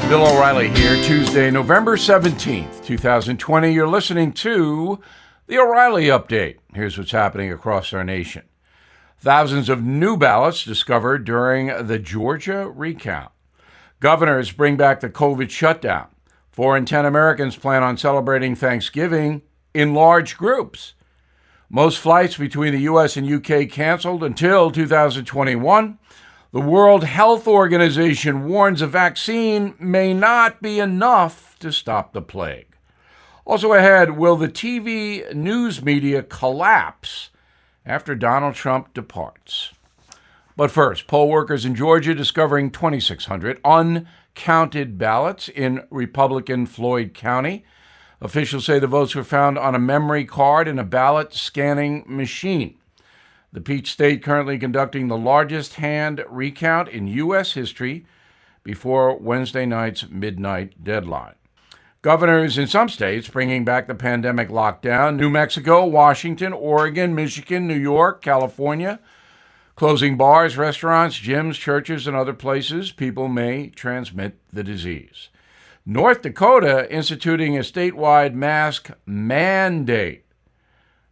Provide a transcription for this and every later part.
Bill O'Reilly here, Tuesday, November 17th, 2020. You're listening to the O'Reilly Update. Here's what's happening across our nation. Thousands of new ballots discovered during the Georgia recount. Governors bring back the COVID shutdown. 4 in 10 Americans plan on celebrating Thanksgiving in large groups. Most flights between the U.S. and U.K. canceled until 2021. The World Health Organization warns a vaccine may not be enough to stop the plague. Also ahead, will the TV news media collapse after Donald Trump departs? But first, poll workers in Georgia discovering 2,600 uncounted ballots in Republican Floyd County. Officials say the votes were found on a memory card in a ballot scanning machine. The Peach State currently conducting the largest hand recount in U.S. history before Wednesday night's midnight deadline. Governors in some states bringing back the pandemic lockdown: New Mexico, Washington, Oregon, Michigan, New York, California, closing bars, restaurants, gyms, churches, and other places people may transmit the disease. North Dakota instituting a statewide mask mandate.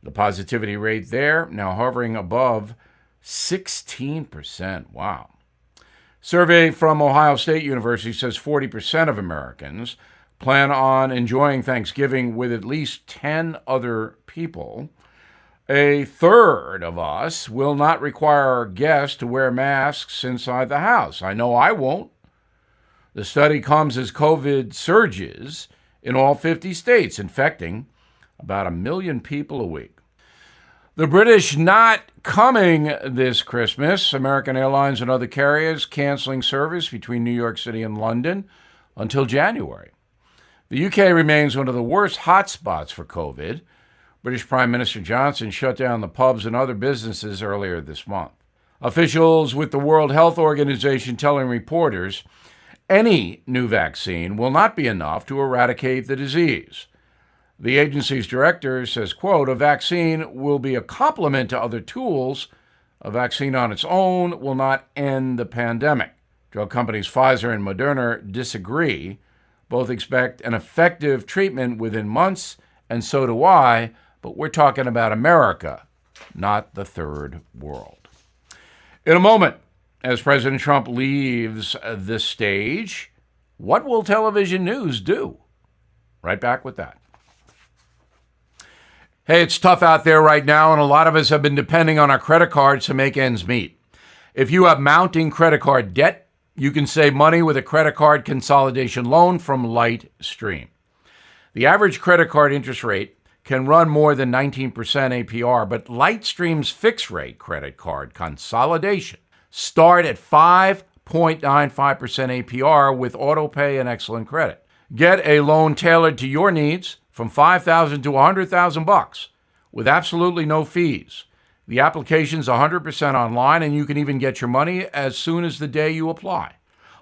The positivity rate there now hovering above 16%. Wow. Survey from Ohio State University says 40% of Americans plan on enjoying Thanksgiving with at least 10 other people. A third of us will not require our guests to wear masks inside the house. I know I won't. The study comes as COVID surges in all 50 states, infecting about 1 million people a week. The British not coming this Christmas. American Airlines and other carriers canceling service between New York City and London until January. The UK remains one of the worst hotspots for COVID. British Prime Minister Johnson shut down the pubs and other businesses earlier this month. Officials with the World Health Organization telling reporters any new vaccine will not be enough to eradicate the disease. The agency's director says, quote, a vaccine will be a complement to other tools. A vaccine on its own will not end the pandemic. Drug companies Pfizer and Moderna disagree. Both expect an effective treatment within months, and so do I, but we're talking about America, not the third world. In a moment, as President Trump leaves the stage, what will television news do? Right back with that. Hey, it's tough out there right now, and a lot of us have been depending on our credit cards to make ends meet. If you have mounting credit card debt, you can save money with a credit card consolidation loan from LightStream. The average credit card interest rate can run more than 19% APR, but LightStream's fixed-rate credit card consolidation start at 5.95% APR with autopay and excellent credit. Get a loan tailored to your needs from $5,000 to $100,000 with absolutely no fees. The application's 100% online, and you can even get your money as soon as the day you apply.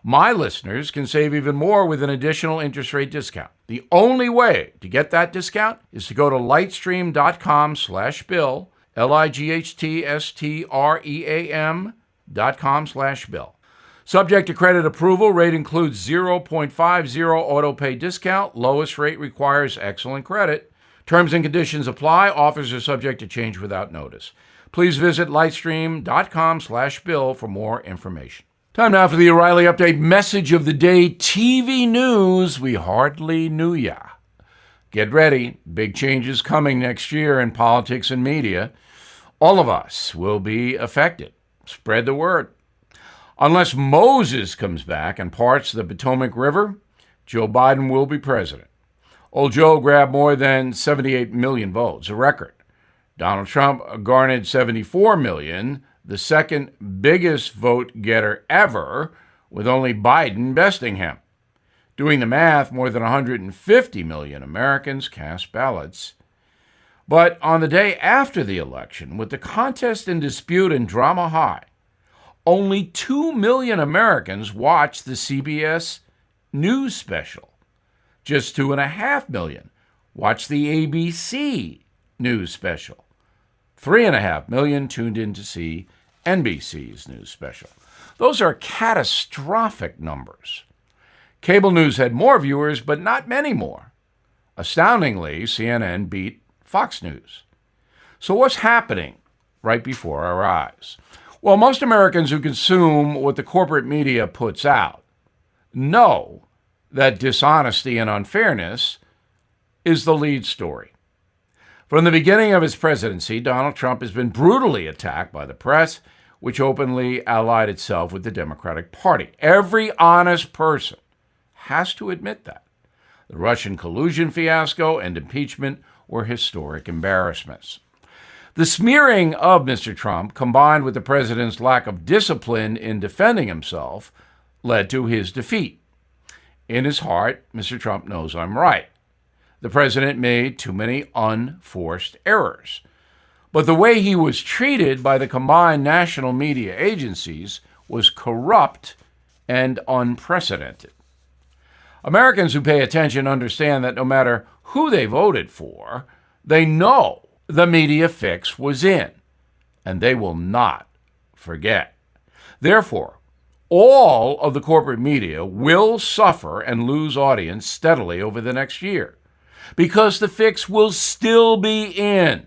My listeners can save even more with an additional interest rate discount. The only way to get that discount is to go to lightstream.com/bill, lightstream.com/bill. Subject to credit approval, rate includes 0.50 auto pay discount. Lowest rate requires excellent credit. Terms and conditions apply. Offers are subject to change without notice. Please visit lightstream.com/bill for more information. Time now for the O'Reilly Update message of the day. TV news we hardly knew ya. Get ready. Big changes coming next year in politics and media. All of us will be affected. Spread the word. Unless Moses comes back and parts the Potomac River, Joe Biden will be president. Old Joe grabbed more than 78 million votes, a record. Donald Trump garnered 74 million, the second biggest vote getter ever, with only Biden besting him. Doing the math, more than 150 million Americans cast ballots. But on the day after the election, with the contest and dispute and drama high, only 2 million Americans watched the CBS News special. Just 2.5 million watched the ABC News special. 3.5 million tuned in to see NBC's news special. Those are catastrophic numbers. Cable news had more viewers, but not many more. Astoundingly, CNN beat Fox News. So what's happening right before our eyes? Well, most Americans who consume what the corporate media puts out know that dishonesty and unfairness is the lead story. From the beginning of his presidency, Donald Trump has been brutally attacked by the press, which openly allied itself with the Democratic Party. Every honest person has to admit that. The Russian collusion fiasco and impeachment were historic embarrassments. The smearing of Mr. Trump, combined with the president's lack of discipline in defending himself, led to his defeat. In his heart, Mr. Trump knows I'm right. The president made too many unforced errors. But the way he was treated by the combined national media agencies was corrupt and unprecedented. Americans who pay attention understand that no matter who they voted for, they know the media fix was in, and they will not forget. Therefore, all of the corporate media will suffer and lose audience steadily over the next year, because the fix will still be in.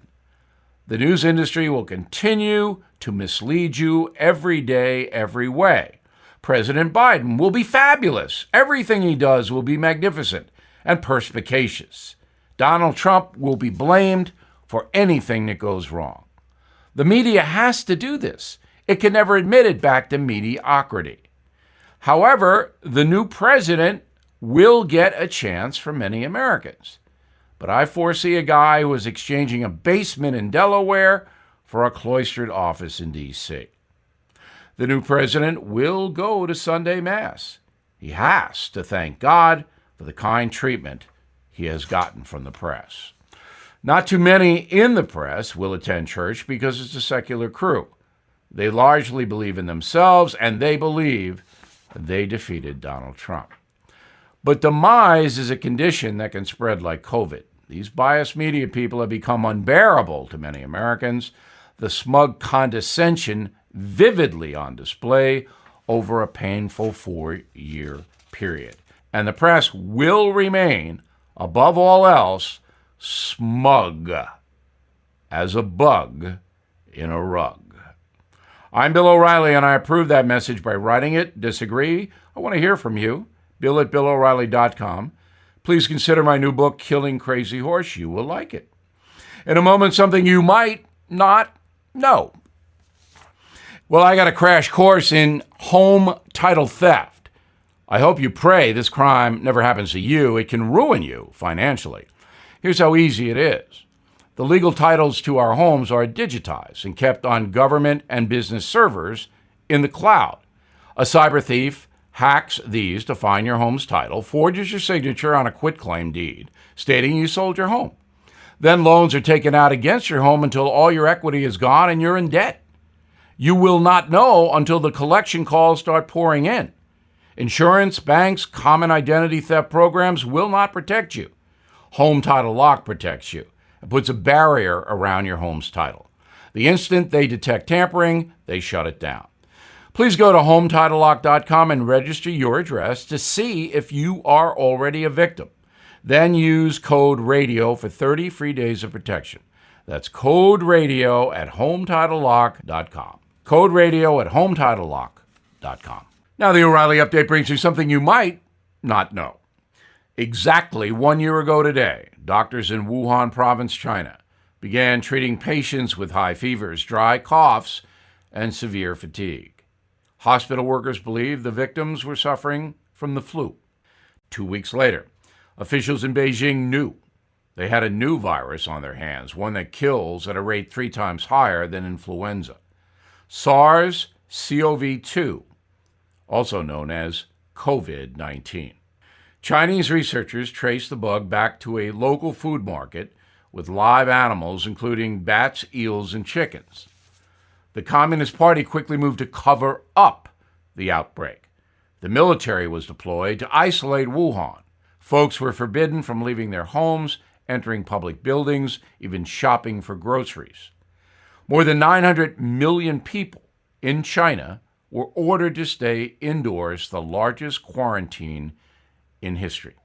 The news industry will continue to mislead you every day, every way. President Biden will be fabulous. Everything he does will be magnificent and perspicacious. Donald Trump will be blamed for anything that goes wrong. The media has to do this. It can never admit it back to mediocrity. However, the new president will get a chance for many Americans. But I foresee a guy who is exchanging a basement in Delaware for a cloistered office in D.C. The new president will go to Sunday Mass. He has to thank God for the kind treatment he has gotten from the press. Not too many in the press will attend church because it's a secular crew. They largely believe in themselves, and they believe they defeated Donald Trump. But demise is a condition that can spread like COVID. These biased media people have become unbearable to many Americans. The smug condescension vividly on display over a painful 4-year period. And the press will remain, above all else, smug as a bug in a rug. I'm Bill O'Reilly, and I approve that message by writing it. Disagree? I want to hear from you. Bill@BillO'Reilly.com. Please consider my new book, Killing Crazy Horse. You will like it. In a moment, something you might not know. Well, I got a crash course in home title theft. I hope you pray this crime never happens to you. It can ruin you financially. Here's how easy it is. The legal titles to our homes are digitized and kept on government and business servers in the cloud. A cyber thief hacks these to find your home's title, forges your signature on a quitclaim deed stating you sold your home. Then loans are taken out against your home until all your equity is gone and you're in debt. You will not know until the collection calls start pouring in. Insurance, banks, common identity theft programs will not protect you. Home Title Lock protects you and puts a barrier around your home's title. The instant they detect tampering, they shut it down. Please go to HomeTitleLock.com and register your address to see if you are already a victim. Then use code RADIO for 30 free days of protection. That's code RADIO at HomeTitleLock.com. Code RADIO at HomeTitleLock.com. Now the O'Reilly Update brings you something you might not know. Exactly 1 year ago today, doctors in Wuhan province, China, began treating patients with high fevers, dry coughs, and severe fatigue. Hospital workers believe the victims were suffering from the flu. 2 weeks later, officials in Beijing knew they had a new virus on their hands, one that kills at a rate 3 times higher than influenza. SARS-CoV-2, also known as COVID-19. Chinese researchers traced the bug back to a local food market with live animals, including bats, eels, and chickens. The Communist Party quickly moved to cover up the outbreak. The military was deployed to isolate Wuhan. Folks were forbidden from leaving their homes, entering public buildings, even shopping for groceries. More than 900 million people in China were ordered to stay indoors, the largest quarantine in history.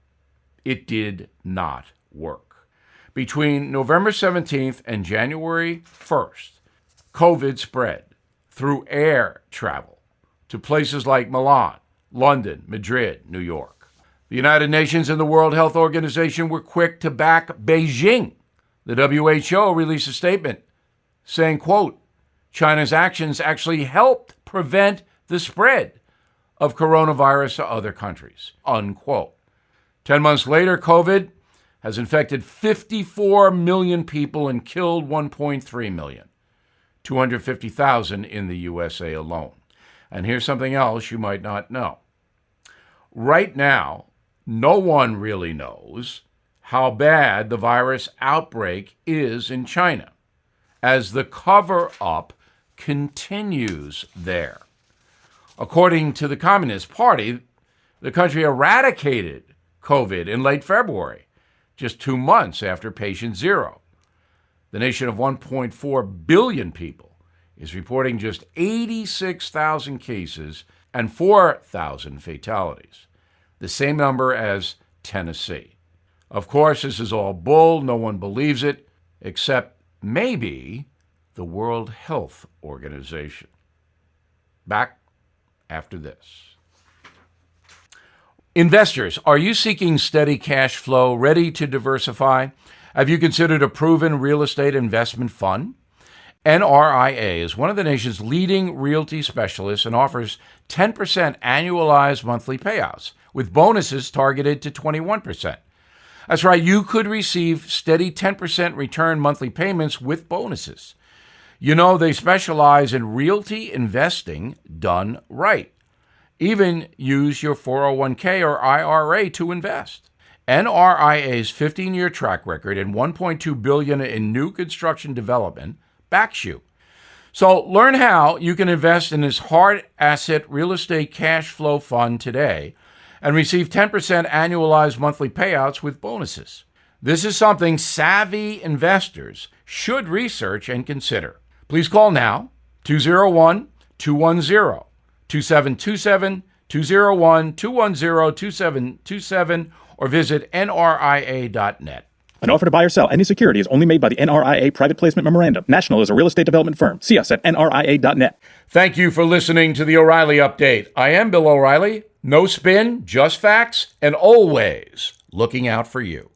It did not work. Between November 17th and January 1st, COVID spread through air travel to places like Milan, London, Madrid, New York. The United Nations and the World Health Organization were quick to back Beijing. The WHO released a statement saying, quote, China's actions actually helped prevent the spread of coronavirus to other countries, unquote. 10 months later, COVID has infected 54 million people and killed 1.3 million, 250,000 in the USA alone. And here's something else you might not know. Right now, no one really knows how bad the virus outbreak is in China, as the cover-up continues there. According to the Communist Party, the country eradicated COVID in late February, just 2 months after patient zero. The nation of 1.4 billion people is reporting just 86,000 cases and 4,000 fatalities, the same number as Tennessee. Of course, this is all bull. No one believes it, except maybe the World Health Organization. Back after this. Investors, are you seeking steady cash flow, ready to diversify? Have you considered a proven real estate investment fund? NRIA is one of the nation's leading realty specialists and offers 10% annualized monthly payouts, with bonuses targeted to 21%. That's right, you could receive steady 10% return monthly payments with bonuses. You know, they specialize in realty investing done right. Even use your 401k or IRA to invest. NRIA's 15-year track record and $1.2 billion in new construction development backs you. So learn how you can invest in this hard asset real estate cash flow fund today and receive 10% annualized monthly payouts with bonuses. This is something savvy investors should research and consider. Please call now, 201-210-2727, 201-210-2727, or visit NRIA.net. An offer to buy or sell any security is only made by the NRIA Private Placement Memorandum. National is a real estate development firm. See us at NRIA.net. Thank you for listening to the O'Reilly Update. I am Bill O'Reilly. No spin, just facts, and always looking out for you.